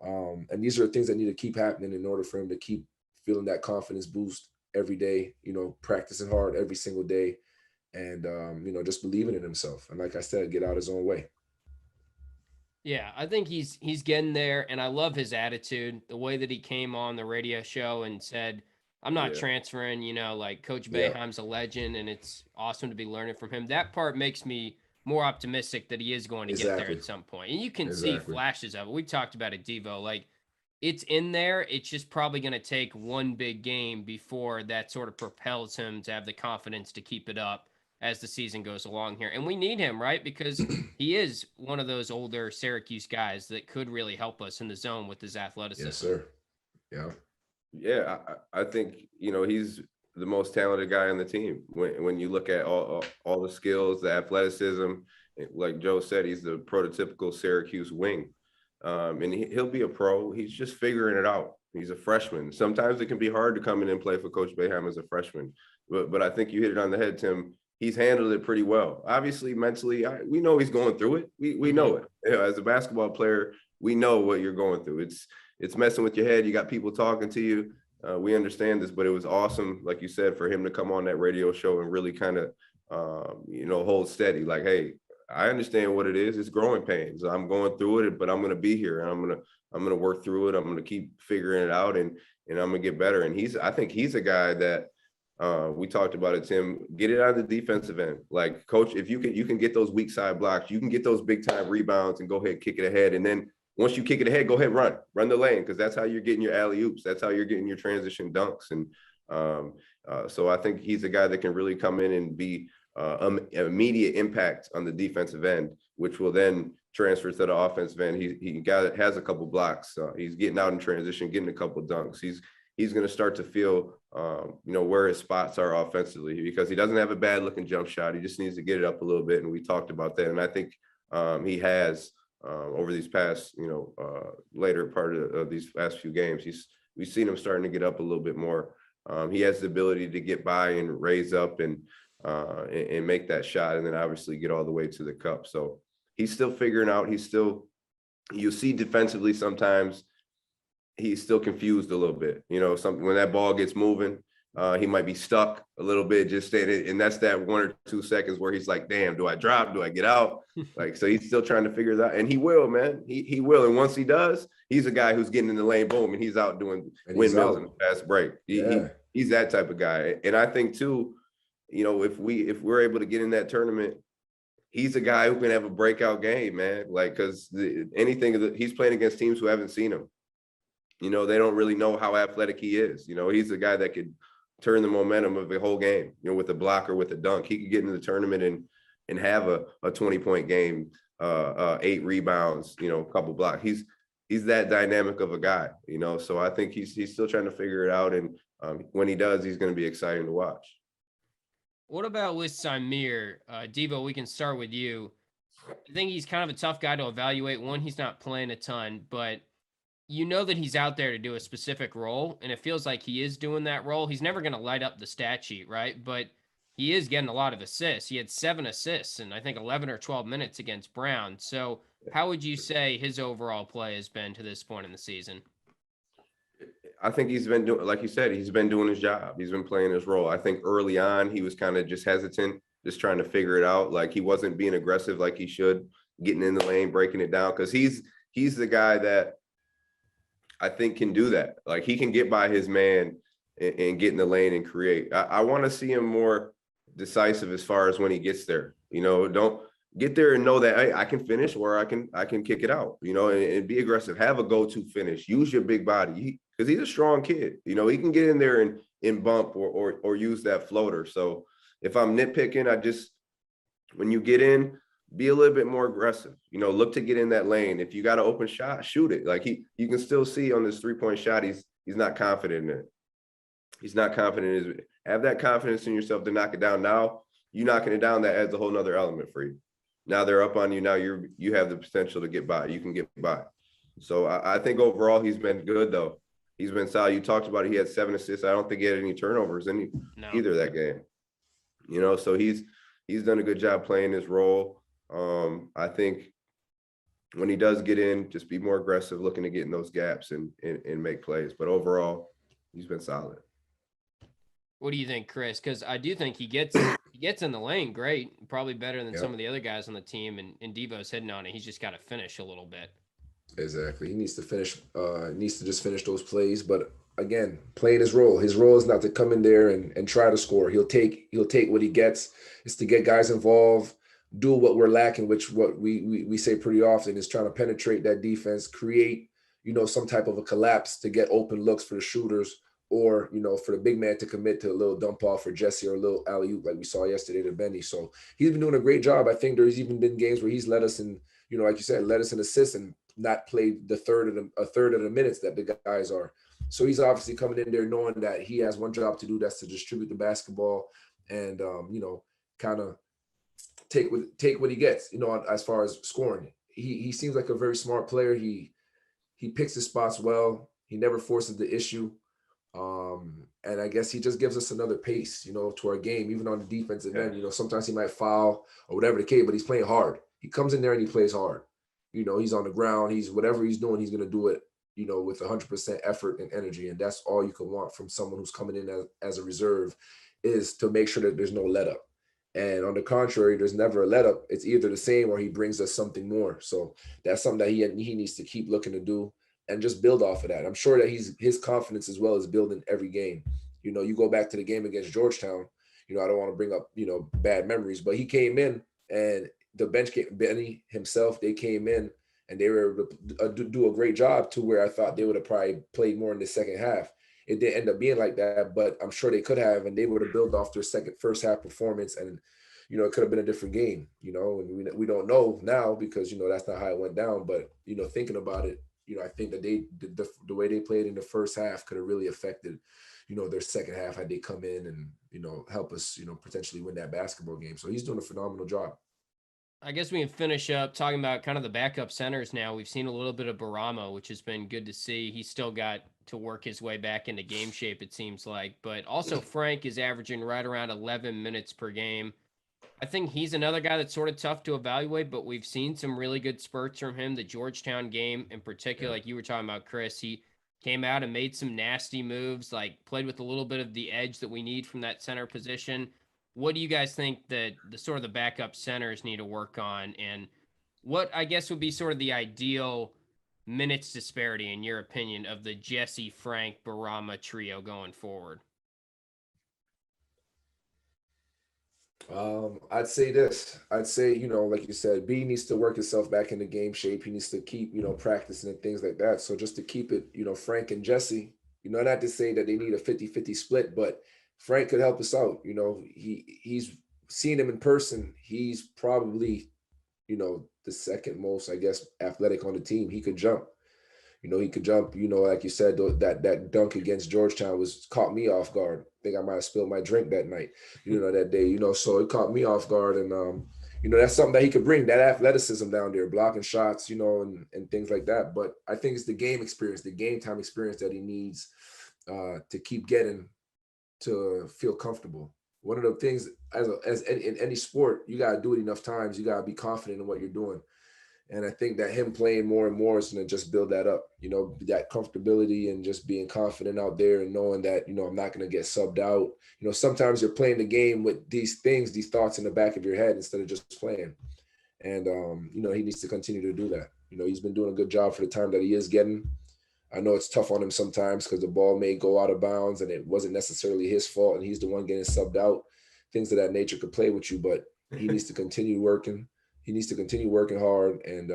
And these are things that need to keep happening in order for him to keep feeling that confidence boost every day, practicing hard every single day. And, just believing in himself. And like I said, get out his own way. Yeah, I think he's getting there. And I love his attitude, the way that he came on the radio show and said, I'm not transferring, like Coach Boeheim's a legend and it's awesome to be learning from him. That part makes me more optimistic that he is going to get there at some point. And you can see flashes of it. We talked about it, Devo. Like, it's in there. It's just probably going to take one big game before that sort of propels him to have the confidence to keep it up as the season goes along here. And we need him, right? Because he is one of those older Syracuse guys that could really help us in the zone with his athleticism. Yes, sir. Yeah. Yeah, I think, he's the most talented guy on the team. When you look at all the skills, the athleticism, like Joe said, he's the prototypical Syracuse wing. And he'll be a pro. He's just figuring it out. He's a freshman. Sometimes it can be hard to come in and play for Coach Boeheim as a freshman. But I think you hit it on the head, Tim. He's handled it pretty well. Obviously, mentally, we know he's going through it. We know it. As a basketball player, we know what you're going through. It's messing with your head. You got people talking to you. We understand this, but it was awesome, like you said, for him to come on that radio show and really kind of, hold steady. Like, hey, I understand what it is. It's growing pains. I'm going through it, but I'm going to be here and I'm going to work through it. I'm going to keep figuring it out and I'm going to get better. And I think he's a guy that, we talked about it, Tim, get it on the defensive end. Like, coach, if you can get those weak side blocks, you can get those big time rebounds and go ahead, kick it ahead. And then once you kick it ahead, go ahead, run the lane. Cause that's how you're getting your alley oops. That's how you're getting your transition dunks. And, so I think he's a guy that can really come in and be, immediate impact on the defensive end, which will then transfer to the offensive end. He has a couple blocks. He's getting out in transition, getting a couple dunks. He's going to start to feel, where his spots are offensively, because he doesn't have a bad looking jump shot. He just needs to get it up a little bit. And we talked about that. And I think he has over these past, later part of these last few games, we've seen him starting to get up a little bit more. He has the ability to get by and raise up and make that shot, and then obviously get all the way to the cup. So he's still figuring out. You see defensively sometimes he's still confused a little bit. When that ball gets moving, he might be stuck a little bit, just standing, and that's that 1 or 2 seconds where he's like, damn, do I drop? Do I get out? So he's still trying to figure it out, and he will, man. He will, and once he does, he's a guy who's getting in the lane, boom, and he's out doing windmills in the fast break. He's that type of guy, and I think too, if we're able to get in that tournament, he's a guy who can have a breakout game, man. Like, because he's playing against teams who haven't seen him. They don't really know how athletic he is. He's a guy that could turn the momentum of the whole game, with a block or with a dunk. He could get into the tournament and have a 20-point game, 8 rebounds, a couple blocks. He's that dynamic of a guy, so I think he's still trying to figure it out. And when he does, he's going to be exciting to watch. What about with Samir? Devo, we can start with you. I think he's kind of a tough guy to evaluate. One, he's not playing a ton, but that he's out there to do a specific role, and it feels like he is doing that role. He's never going to light up the stat sheet, right? But he is getting a lot of assists. He had 7 assists in, I think, 11 or 12 minutes against Brown. So how would you say his overall play has been to this point in the season? I think he's been doing, like you said, he's been doing his job. He's been playing his role. I think early on he was kind of just hesitant, just trying to figure it out. Like he wasn't being aggressive like he should, getting in the lane, breaking it down. Because he's the guy that I think can do that. Like he can get by his man and get in the lane and create. I want to see him more decisive as far as when he gets there. Don't get there and know that, hey, I can finish or I can kick it out, and be aggressive. Have a go-to finish. Use your big body because he's a strong kid. He can get in there and bump or use that floater. So if I'm nitpicking, when you get in, be a little bit more aggressive. Look to get in that lane. If you got an open shot, shoot it. Like you can still see on this 3-point shot, he's not confident in it. He's not confident in it. Have that confidence in yourself to knock it down. Now you knocking it down, that adds a whole nother element for you. Now they're up on you. Now you have the potential to get by. You can get by. So I think overall he's been good though. He's been solid. You talked about it. He had 7 assists. I don't think he had any turnovers either that game. So he's done a good job playing his role. I think when he does get in, just be more aggressive, looking to get in those gaps and make plays. But overall, he's been solid. What do you think, Kris? Because I do think he gets in the lane great, probably better than some of the other guys on the team, and Devo's hitting on it. He's just got to finish a little bit. Exactly. He needs to finish. Needs to just finish those plays. But again, playing his role. His role is not to come in there and try to score. He'll take what he gets. It's to get guys involved, do what we're lacking, which what we say pretty often is trying to penetrate that defense, create some type of a collapse to get open looks for the shooters, or for the big man to commit to a little dump off for Jesse or a little alley-oop like we saw yesterday to Benny. So he's been doing a great job. I think there's even been games where he's led us in, like you said, led us in assists and not played a third of the minutes that the guys are. So he's obviously coming in there knowing that he has one job to do, that's to distribute the basketball and kind of take what he gets, as far as scoring. He seems like a very smart player. He picks his spots well. He never forces the issue. And I guess he just gives us another pace, to our game, even on the defensive end. Sometimes he might foul or whatever the case, but he's playing hard. He comes in there and he plays hard. He's on the ground. He's whatever he's doing, he's going to do it, with 100% effort and energy. And that's all you can want from someone who's coming in as a reserve, is to make sure that there's no let up. And on the contrary, there's never a let up. It's either the same or he brings us something more. So that's something that he needs to keep looking to do and just build off of that. I'm sure that his confidence as well is building every game. You go back to the game against Georgetown, I don't want to bring up, bad memories, but he came in and the bench, Benny himself, they came in and they were able to do a great job to where I thought they would have probably played more in the second half. It didn't end up being like that, but I'm sure they could have, and they would have built off their first half performance, and it could have been a different game, and we don't know now because that's not how it went down. But thinking about it, I think that the way they played in the first half could have really affected, their second half had they come in and help us, potentially win that basketball game. So he's doing a phenomenal job. I guess we can finish up talking about kind of the backup centers now. We've seen a little bit of Boeheim, which has been good to see. He's still got to work his way back into game shape, it seems like. But also Frank is averaging right around 11 minutes per game. I think he's another guy that's sort of tough to evaluate, but we've seen some really good spurts from him. The Georgetown game in particular, like you were talking about, Kris, he came out and made some nasty moves, like played with a little bit of the edge that we need from that center position. What do you guys think that the sort of the backup centers need to work on, and what I guess would be sort of the ideal minutes disparity in your opinion of the Jesse, Frank, Boeheim trio going forward? I'd say this. I'd say, like you said, B needs to work himself back into game shape. He needs to keep, practicing and things like that. So just to keep it, Frank and Jesse, not to say that they need a 50-50 split, but Frank could help us out. He's seen him in person. He's probably, the second most, I guess, athletic on the team. He could jump. He could jump. Like you said, that dunk against Georgetown caught me off guard. I think I might have spilled my drink that night, that day. So it caught me off guard, and that's something that he could bring, that athleticism down there, blocking shots, and things like that. But I think it's the game experience, the game time experience that he needs to keep getting to feel comfortable. One of the things as in any sport, you gotta do it enough times. You gotta be confident in what you're doing. And I think that him playing more and more is going to just build that up, that comfortability and just being confident out there and knowing that, I'm not going to get subbed out. Sometimes you're playing the game with these thoughts in the back of your head instead of just playing. And, he needs to continue to do that. He's been doing a good job for the time that he is getting. I know it's tough on him sometimes because the ball may go out of bounds and it wasn't necessarily his fault and he's the one getting subbed out. Things of that nature could play with you, but he needs to continue working. He needs to continue working hard and,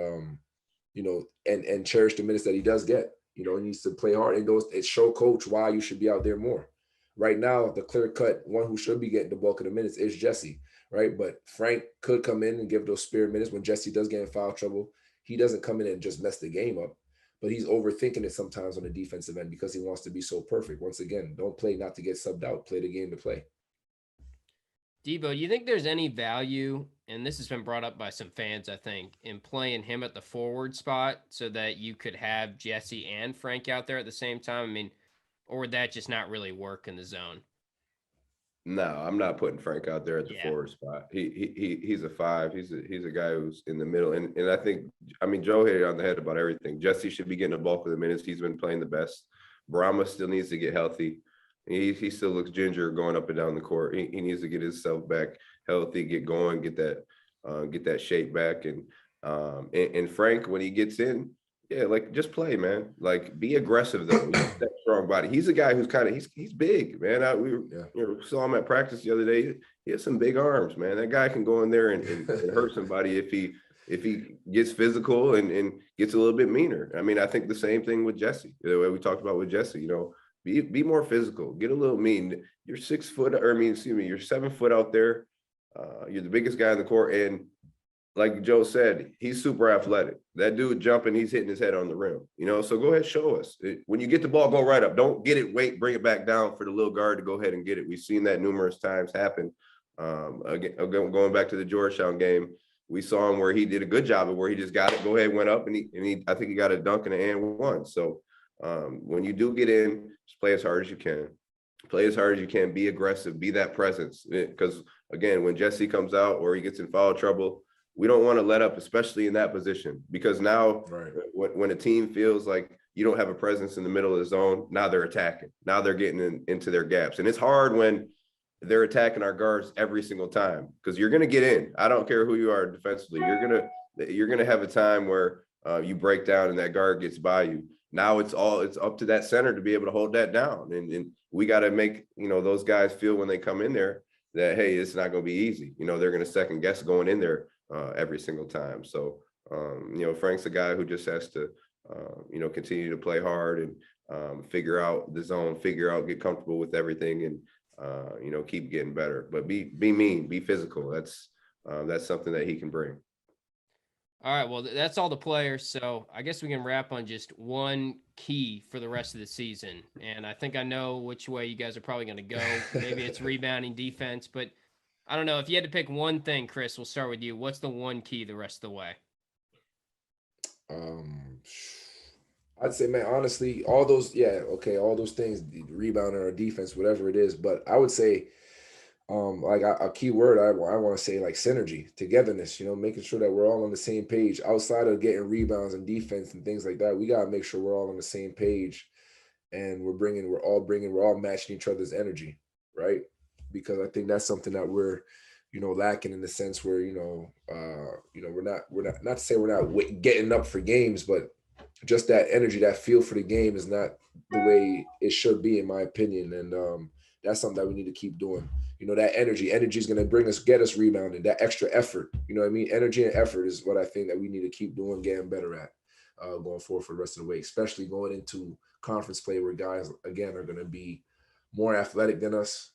and cherish the minutes that he does get. He needs to play hard and it show coach why you should be out there more. Right now, the clear-cut one who should be getting the bulk of the minutes is Jesse, right? But Frank could come in and give those spare minutes when Jesse does get in foul trouble. He doesn't come in and just mess the game up, but he's overthinking it sometimes on the defensive end because he wants to be so perfect. Once again, don't play not to get subbed out. Play the game to play. Devo, do you think there's any value, and this has been brought up by some fans, I think, in playing him at the forward spot so that you could have Jesse and Frank out there at the same time? I mean, or would that just not really work in the zone? No, I'm not putting Frank out there at the forward spot. He's a 5. He's a guy who's in the middle. And I think, Joe hit it on the head about everything. Jesse should be getting the bulk of the minutes. He's been playing the best. Brahma still needs to get healthy. He still looks ginger going up and down the court. He needs to get himself back healthy, get going, get that shape back. And Frank, when he gets in, just play, man. Be aggressive though. He's that strong body. He's a guy who's he's big, man. We saw him at practice the other day. He has some big arms, man. That guy can go in there and hurt somebody if he gets physical and gets a little bit meaner. I think the same thing with Jesse. The way we talked about with Jesse, be more physical, get a little mean. You're 6 foot, you're 7 foot out there. You're the biggest guy in the court. And like Joe said, he's super athletic. That dude jumping, he's hitting his head on the rim, so go ahead, show us. When you get the ball, go right up. Don't get it, wait, bring it back down for the little guard to go ahead and get it. We've seen that numerous times happen. Again, going back to the Georgetown game, we saw him where he did a good job of where he just got it, go ahead, went up, and he I think he got a dunk and an and one. So when you do get in, just play as hard as you can. Play as hard as you can, be aggressive, be that presence. Because again, when Jesse comes out or he gets in foul trouble, we don't want to let up, especially in that position, because now when a team feels like you don't have a presence in the middle of the zone, now they're attacking. Now they're getting into their gaps. And it's hard when they're attacking our guards every single time because you're going to get in. I don't care who you are defensively. You're going to have a time where you break down and that guard gets by you. Now it's up to that center to be able to hold that down. And we got to make, those guys feel when they come in there that, hey, it's not going to be easy. They're going to second guess going in there every single time. So, Frank's a guy who just has to, continue to play hard and figure out the zone, get comfortable with everything and, keep getting better. But be mean, be physical. That's something that he can bring. All right, well, that's all the players. So I guess we can wrap on just one key for the rest of the season. And I think I know which way you guys are probably going to go. Maybe it's rebounding, defense, but I don't know. If you had to pick one thing, Chris, we'll start with you. What's the one key the rest of the way? I'd say, man, honestly, all those things, rebounding or defense, whatever it is. But I would say, a key word I want to say, like synergy, togetherness, making sure that we're all on the same page outside of getting rebounds and defense and things like that. We got to make sure we're all on the same page and we're all matching each other's energy. Right. Because I think that's something that we're, lacking in the sense where, we're not to say we're not getting up for games, but just that energy, that feel for the game is not the way it should be, in my opinion. And that's something that we need to keep doing. That energy is going to get us rebounding, that extra effort. Energy and effort is what I think that we need to keep doing, getting better at going forward for the rest of the way, especially going into conference play where guys, again, are going to be more athletic than us.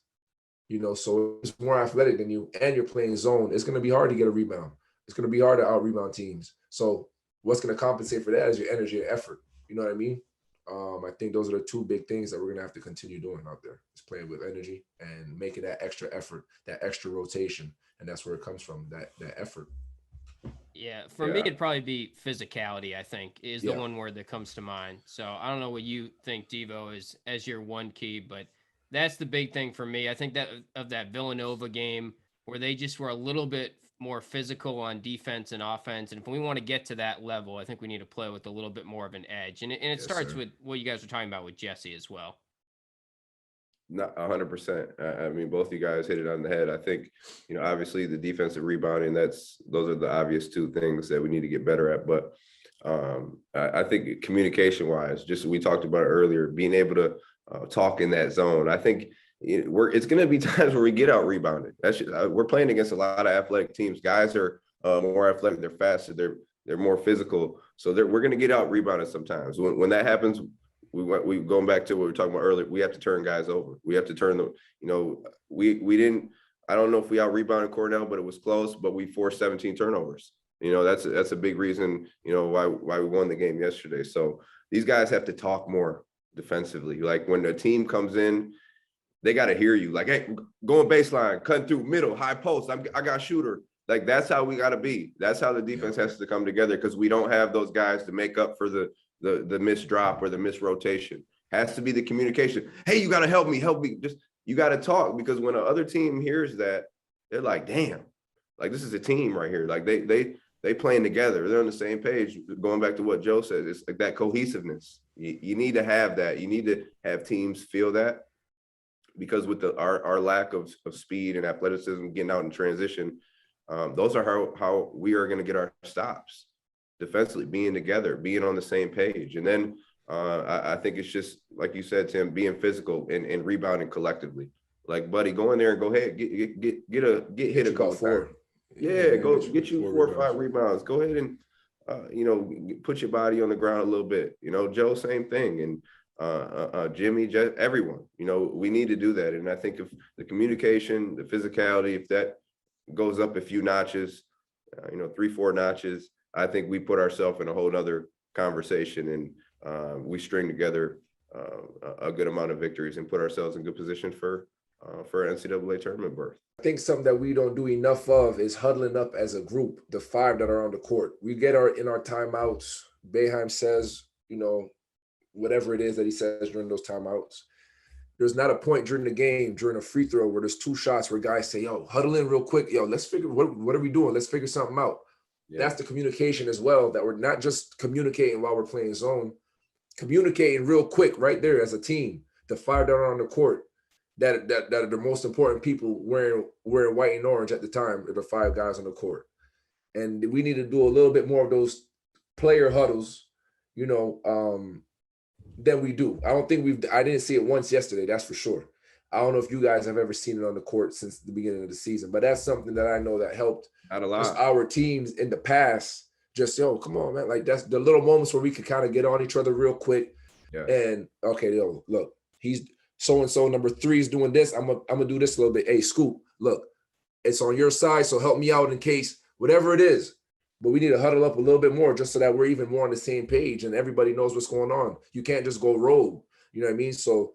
So it's more athletic than you and you're playing zone. It's going to be hard to get a rebound. It's going to be hard to out-rebound teams. So what's going to compensate for that is your energy and effort. You know what I mean? I think those are the two big things that we're going to have to continue doing out there, is playing with energy and making that extra effort, that extra rotation. And that's where it comes from, that effort. Yeah, for me, it'd probably be physicality, I think, is the one word that comes to mind. So I don't know what you think, Devo, is as your one key, but that's the big thing for me. I think that of that Villanova game where they just were a little bit more physical on defense and offense. And if we want to get to that level, I think we need to play with a little bit more of an edge. And it starts with what you guys were talking about with Jesse as well. Not 100%. I mean, both of you guys hit it on the head. I think, obviously the defensive rebounding, those are the obvious two things that we need to get better at. But I think communication wise, just we talked about it earlier, being able to talk in that zone. I think it's going to be times where we get out rebounded. We're playing against a lot of athletic teams. Guys are more athletic. They're faster. They're more physical. So we're going to get out rebounded sometimes. When that happens, we going back to what we were talking about earlier. We have to turn guys over. We have to turn them. We didn't. I don't know if we out rebounded Cornell, but it was close. But we forced 17 turnovers. That's a big reason. Why we won the game yesterday. So these guys have to talk more defensively. Like when the team comes in, they got to hear you. Like, hey, going baseline, cutting through middle, high post. I got shooter. Like that's how we got to be. That's how the defense has to come together because we don't have those guys to make up for the missed drop or the missed rotation. Has to be the communication. Hey, you got to help me. Just you got to talk because when the other team hears that, they're like, damn, like this is a team right here. Like they playing together. They're on the same page. Going back to what Joe said, it's like that cohesiveness. You need to have that. You need to have teams feel that because with our lack of speed and athleticism, getting out in transition, those are how we are going to get our stops defensively, being together, being on the same page. And then I think it's just, like you said, Tim, being physical and rebounding collectively. Like, Buddy, go in there and go ahead, get hit a couple times. Yeah, go get you 4 or 5 rebounds. Go ahead and, put your body on the ground a little bit. Joe, same thing. And Jimmy, everyone, we need to do that. And I think if the communication, the physicality, if that goes up a few notches, 3-4 notches, I think we put ourselves in a whole nother conversation and we string together a good amount of victories and put ourselves in good position for an NCAA tournament berth. I think something that we don't do enough of is huddling up as a group, the 5 that are on the court. We get in our timeouts. Boeheim says, whatever it is that he says during those timeouts. There's not a point during the game, during a free throw, where there's 2 shots where guys say, yo, huddle in real quick. Yo, let's figure, what are we doing? Let's figure something out. Yeah. That's the communication as well, that we're not just communicating while we're playing zone, communicating real quick right there as a team. The 5 that are on the court, that are the most important people wearing white and orange at the time are the 5 guys on the court. And we need to do a little bit more of those player huddles, than we do. I didn't see it once yesterday, that's for sure. I don't know if you guys have ever seen it on the court since the beginning of the season, but that's something that I know that helped our teams in the past. Just, yo, come on, man. Like, that's the little moments where we could kind of get on each other real quick. Yeah. And, okay, yo, look, he's so-and-so, number 3 is doing this. I'm gonna do this a little bit. Hey, Scoop, look, it's on your side, so help me out in case, whatever it is. But we need to huddle up a little bit more just so that we're even more on the same page and everybody knows what's going on. You can't just go rogue. You know what I mean? So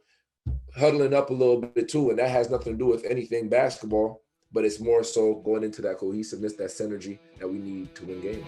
huddling up a little bit too, and that has nothing to do with anything basketball, but it's more so going into that cohesiveness, that synergy that we need to win games.